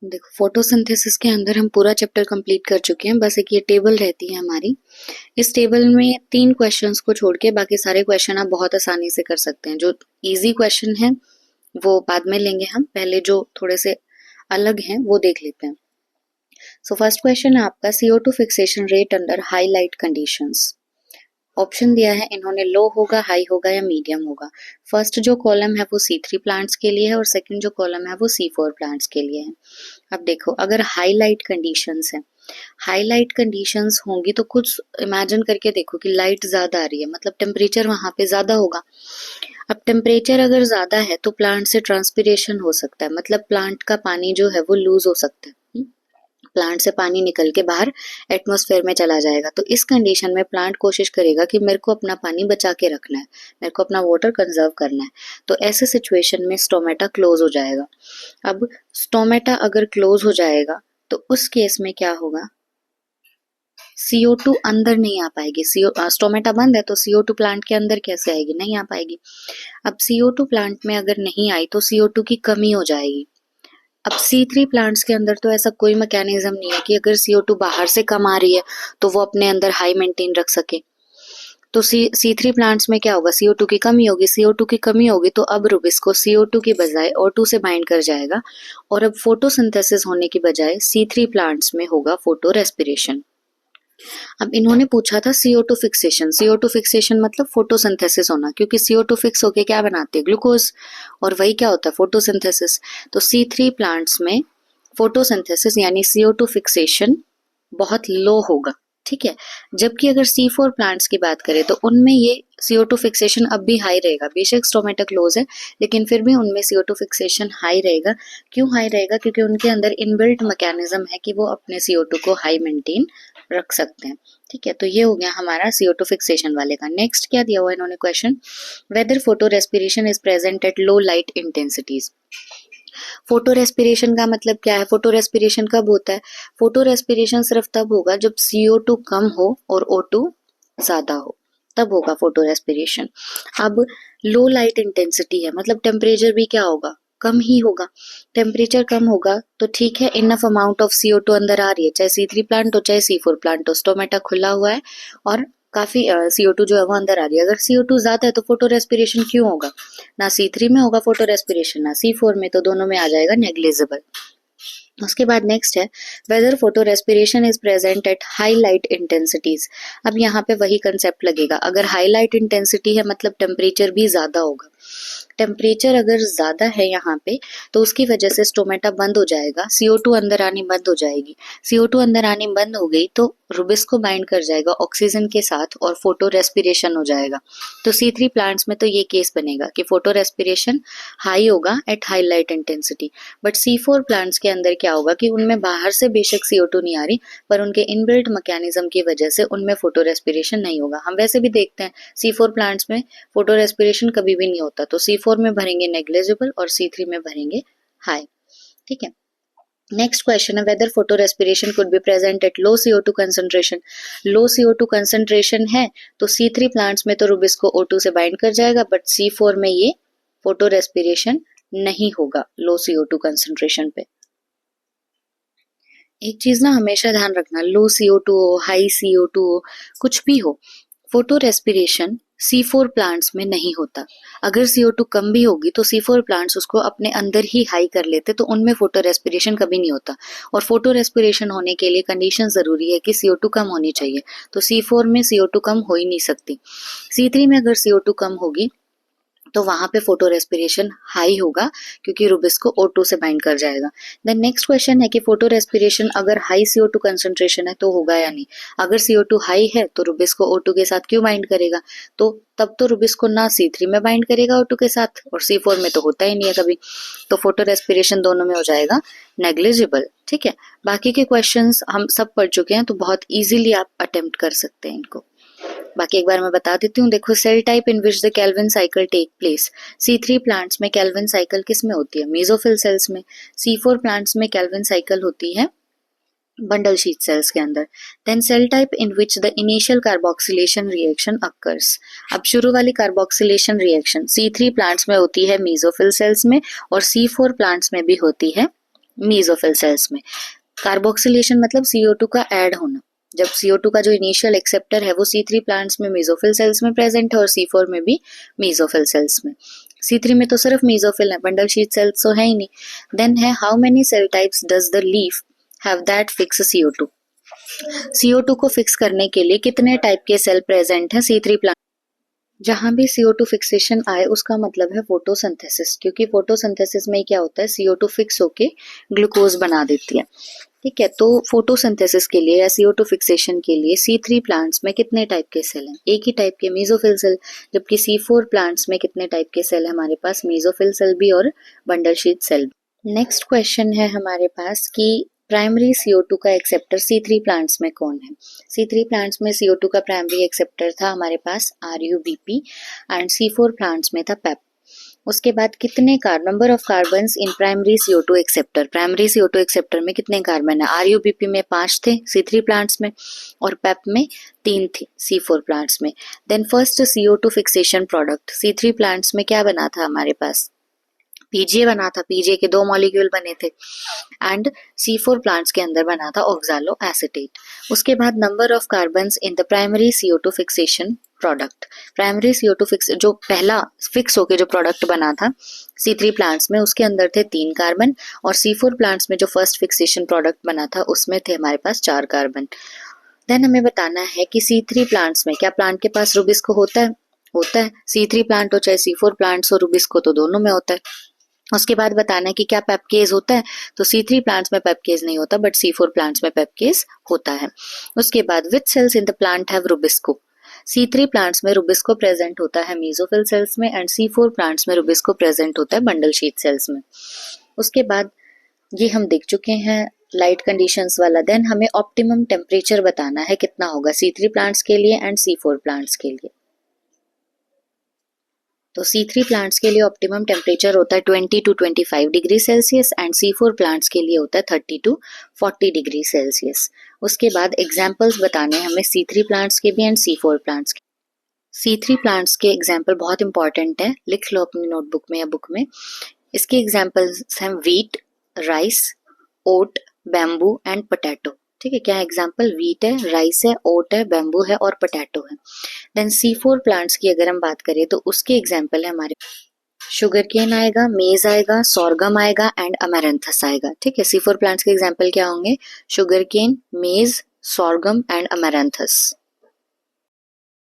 देखो, फोटोसिंथेसिस के अंदर हम पूरा चैप्टर कंप्लीट कर चुके हैं। बस एक ये टेबल रहती है हमारी। इस टेबल में 3 क्वेश्चंस को छोड़ के बाकी सारे क्वेश्चन आप बहुत आसानी से कर सकते हैं। जो इजी क्वेश्चन है वो बाद में लेंगे हम, पहले जो थोड़े से अलग हैं वो देख लेते हैं। सो फर्स्ट क्वेश्चन है आपका, CO2 fixation rate under high light conditions. Option दिया है इन्होंने, लो होगा, हाई होगा या मीडियम होगा। फर्स्ट जो कॉलम है वो C3 प्लांट्स के लिए है और सेकंड जो कॉलम है वो C4 प्लांट्स के लिए है। अब देखो, अगर हाईलाइट कंडीशंस है, हाईलाइट कंडीशंस होंगी तो कुछ इमेजिन करके देखो कि लाइट ज्यादा आ रही है, मतलब टेम्परेचर वहां पे ज्यादा होगा। अब टेम्परेचर अगर ज्यादा है तो प्लांट से ट्रांसपिरेशन हो सकता है, मतलब प्लांट का पानी जो है वो लूज हो सकता है। प्लांट से पानी निकल के बाहर एटमॉस्फेयर में चला जाएगा। तो इस कंडीशन में प्लांट कोशिश करेगा कि मेरे को अपना पानी बचा के रखना है, मेरे को अपना वाटर कंजर्व करना है। तो ऐसे सिचुएशन में स्टोमेटा क्लोज हो जाएगा। अब स्टोमेटा अगर क्लोज हो जाएगा तो उस केस में क्या होगा, CO2 अंदर नहीं आ पाएगी। स्टोमेटा बंद है तो CO2 प्लांट के अंदर कैसे आएगी, नहीं आ पाएगी। अब CO2 प्लांट में अगर नहीं आई तो CO2 की कमी हो जाएगी। अब C3 प्लांट्स के अंदर तो ऐसा कोई मैकेनिज्म नहीं है कि अगर CO2 बाहर से कम आ रही है तो वो अपने अंदर हाई मेंटेन रख सके। तो C3 प्लांट्स में क्या होगा, CO2 की कमी होगी। CO2 की कमी होगी तो अब रुबिस्को CO2 की बजाय O2 से बाइंड कर जाएगा और अब फोटोसिंथेसिस होने की बजाय C3 प्लांट्स में होगा फोटो रेस्पिरेशन। अब इन्होंने पूछा था CO2 फिक्सेशन। CO2 फिक्सेशन मतलब फोटोसिंथेसिस होना, क्योंकि CO2 फिक्स होके क्या बनाती है, ग्लूकोज, और वही क्या होता है, फोटोसिंथेसिस। तो C3 प्लांट्स में फोटोसिंथेसिस यानी CO2 फिक्सेशन बहुत लो होगा, ठीक है। जबकि अगर C4 प्लांट्स की बात करें तो उनमें ये CO2 फिक्सेशन अब भी हाई रहेगा। बेशक स्टोमेटा क्लोज है लेकिन फिर भी उनमें CO2 फिक्सेशन हाई रहेगा। क्यों हाई रहेगा, क्योंकि उनके अंदर इनबिल्ट मैकेनिज्म है कि वो अपने CO2 को हाई मेंटेन रख सकते हैं, ठीक है। तो ये हो गया हमारा CO2 फिक्सेशन वाले का। नेक्स्ट क्या दिया हुआ इन्होंने question, whether photorespiration is present at low light intensities. Photorespiration का मतलब क्या है, फोटो रेस्पिरेशन कब होता है, फोटो रेस्पिरेशन सिर्फ तब होगा जब CO2 कम हो और O2 ज्यादा हो, तब होगा फोटो रेस्पिरेशन। अब लो लाइट इंटेंसिटी है मतलब टेम्परेचर भी क्या होगा, कम ही होगा। टेम्परेचर कम होगा तो ठीक है, इनफ अमाउंट ऑफ CO2 अंदर आ रही है, चाहे C3 प्लांट हो चाहे C4 प्लांट हो, स्टोमेटा खुला हुआ है और काफी CO2 जो है वो अंदर आ रही है। अगर CO2 ज्यादा है तो फोटो रेस्पिरेशन क्यों होगा, ना C3 में होगा फोटो रेस्पिरेशन ना C4 में, तो दोनों में आ जाएगा नेग्लिजिबल। उसके बाद नेक्स्ट है, whether photorespiration is present at high light intensities. अब यहाँ पे वही कंसेप्ट लगेगा, अगर हाई लाइट इंटेंसिटी है मतलब टेम्परेचर भी ज्यादा होगा। टेम्परेचर अगर ज्यादा है यहाँ पे तो उसकी वजह से स्टोमेटा बंद हो जाएगा, CO2 अंदर आनी बंद हो जाएगी। CO2 अंदर आनी बंद हो गई तो रुबिस्को बाइंड कर जाएगा ऑक्सीजन के साथ और फोटो रेस्पिरेशन हो जाएगा। तो C3 प्लांट्स में तो ये केस बनेगा कि फोटो रेस्पिरेशन हाई होगा eight high light intensity. But C4 plants के अंदर क्या होगा कि उनमें बाहर से बेशक CO2 नहीं आ रही पर उनके इनबिल्ट मैकेनिज्म की वजह से उनमें फोटो रेस्पिरेशन नहीं होगा। हम वैसे भी देखते हैं C4 प्लांट्स में फोटो रेस्पिरेशन कभी भी नहीं होता, तो C4 में भरेंगे नेग्लिजिबल और C3 में भरेंगे हाई, ठीक है। नेक्स्ट क्वेश्चन है, whether photorespiration could be present at low CO2 concentration. Low CO2 concentration है तो C3 प्लांट्स में तो रुबिस्को O2 से बाइंड कर जाएगा, बट C4 में ये फोटो रेस्पिरेशन नहीं होगा लो CO2 कंसंट्रेशन पे। एक चीज ना हमेशा ध्यान रखना, लो CO2 हो, हाई CO2 हो, कुछ भी हो, फोटो रेस्पिरेशन C4 प्लांट्स में नहीं होता। अगर CO2 कम भी होगी तो C4 प्लांट्स उसको अपने अंदर ही हाई कर लेते, तो उनमें फोटो रेस्पिरेशन कभी नहीं होता। और फोटो रेस्पिरेशन होने के लिए कंडीशन जरूरी है कि CO2 कम होनी चाहिए, तो C4 में CO2 कम हो ही नहीं सकती। C3 में अगर CO2 कम होगी तो वहां पे फोटो रेस्पिरेशन हाई होगा क्योंकि रुबिस्को O2 से बाइंड कर जाएगा। देन नेक्स्ट क्वेश्चन है कि फोटो रेस्पिरेशन अगर हाई CO2 कंसंट्रेशन है तो होगा या नहीं। अगर CO2 हाई है तो रुबिस्को O2 के साथ क्यों बाइंड करेगा, तो तब तो रुबिस्को ना C3 में बाइंड करेगा O2 के साथ और C4 में तो होता ही नहीं है कभी, तो फोटो रेस्पिरेशन दोनों में हो जाएगा नेग्लिजिबल, ठीक है। बाकी के क्वेश्चंस हम सब पढ़ चुके हैं तो बहुत इजीली आप अटेम्प्ट कर सकते हैं इनको। बाकी एक बार मैं बता देती हूँ, देखो, cell type in which the Calvin cycle take place. C3 plants में केल्विन साइकिल किस में होती है, मेसोफिल सेल्स में। C4 प्लांट्स में केल्विन साइकिल होती है बंडल शीट सेल्स के अंदर। Then cell type in which the initial carboxylation reaction occurs. अब शुरू वाली कार्बोक्सिलेशन रिएक्शन C3 प्लांट्स में होती है मेसोफिल सेल्स में और C4 प्लांट्स में भी होती है मीजोफिल सेल्स में। कार्बोक्सिलेशन मतलब CO2 का ऐड होना। जब CO2 का जो इनिशियल एक्सेप्टर है वो C3 प्लांट्स में मीजोफिल सेल्स में प्रेजेंट है और C4 में भी मीजोफिल सेल्स में। C3 में तो सिर्फ मीजोफिल है, बंडल शीट सेल्स तो है ही नहीं। देन है how many cell types does the leaf have that fix CO2। CO2 को फिक्स करने के लिए कितने टाइप के सेल प्रेजेंट है C3 प्लांट। जहां भी CO2 फिक्सेशन आए उसका मतलब है फोटोसिंथेसिस, क्योंकि फोटोसिंथेसिस में क्या होता है CO2 फिक्स होके ग्लूकोज बना देती है। ठीक है, तो फोटोसिंथेसिस के लिए या CO2 फिक्सेशन के लिए C3 प्लांट्स में कितने टाइप के सेल हैं? एक ही टाइप के मेसोफिल सेल। जबकि C4 प्लांट्स में कितने टाइप के सेल है हमारे पास? मेसोफिल सेल भी और बंडल शीट सेल भी। नेक्स्ट क्वेश्चन है हमारे पास कि प्राइमरी CO2 का एक्सेप्टर C3 प्लांट्स में कौन है? C3 प्लांट्स में CO2 का प्राइमरी एक्सेप्टर था हमारे पास RUBP एंड C4 प्लांट्स में था PEP। उसके बाद कितने number of carbons in primary CO2 acceptor. Primary CO2 acceptor में कितने कार्बन है? RUBP में 5 थे C3 प्लांट्स में और PEP में 3 थे C4 प्लांट्स में। Then first CO2 fixation product C3 plants में क्या बना था हमारे पास? PGA बना था। PGA के 2 मॉलिक्यूल बने थे एंड C4 प्लांट्स के अंदर बना था ऑक्सालो एसीटेट। उसके बाद number of carbons in the primary CO2 fixation product. Primary CO2 fix जो पहला फिक्स होके जो प्रोडक्ट बना था C3 प्लांट्स में उसके अंदर थे 3 कार्बन और C4 प्लांट्स में जो फर्स्ट फिक्सेशन प्रोडक्ट बना था उसमें थे हमारे पास 4 कार्बन। देन हमें बताना है कि C3 प्लांट्स में क्या प्लांट के पास रुबिस्को होता है? होता है। C3 प्लांट हो चाहे C4 प्लांट्स हो, रुबिस्को तो दोनों में होता है। उसके बाद बताना है कि क्या पेपकेज होता है? तो C3 प्लांट्स में पेपकेज नहीं होता बट C4 प्लांट्स में पेपकेज होता है। उसके बाद which cells in the plant have rubisco. C3 plants में रुबिस्को प्रेजेंट होता है मेसोफिल सेल्स में एंड C4 प्लांट्स में रुबिस्को प्रेजेंट होता है बंडल शीट सेल्स में। उसके बाद ये हम देख चुके हैं लाइट कंडीशंस वाला। देन हमें ऑप्टिमम टेम्परेचर बताना है कितना होगा C3 प्लांट्स के लिए एंड C4 प्लांट्स के लिए। तो C3 प्लांट्स के लिए ऑप्टिमम टेम्परेचर होता है 20 to 25 degree Celsius and C4 plants के लिए होता है 30 to 40 डिग्री सेल्सियस। उसके बाद एग्जाम्पल्स बताने हैं हमें C3 प्लांट्स के भी एंड C4 प्लांट्स के। C3 प्लांट्स के एग्जाम्पल बहुत इंपॉर्टेंट है, लिख लो अपनी नोटबुक में या बुक में। इसके एग्जाम्पल्स हैं wheat, rice, oat, bamboo and potato. ठीक है, क्या एग्जाम्पल? वीट है, राइस है, ओट है, बैम्बू है और पोटैटो है। देन C4 प्लांट्स की अगर हम बात करें तो उसके एग्जाम्पल है हमारे शुगर केन आएगा, मेज आएगा, सोरगम आएगा एंड अमेरंथस आएगा। ठीक है, C4 प्लांट्स के एग्जाम्पल क्या होंगे? शुगर केन, मेज, सोरगम एंड अमेरंथस।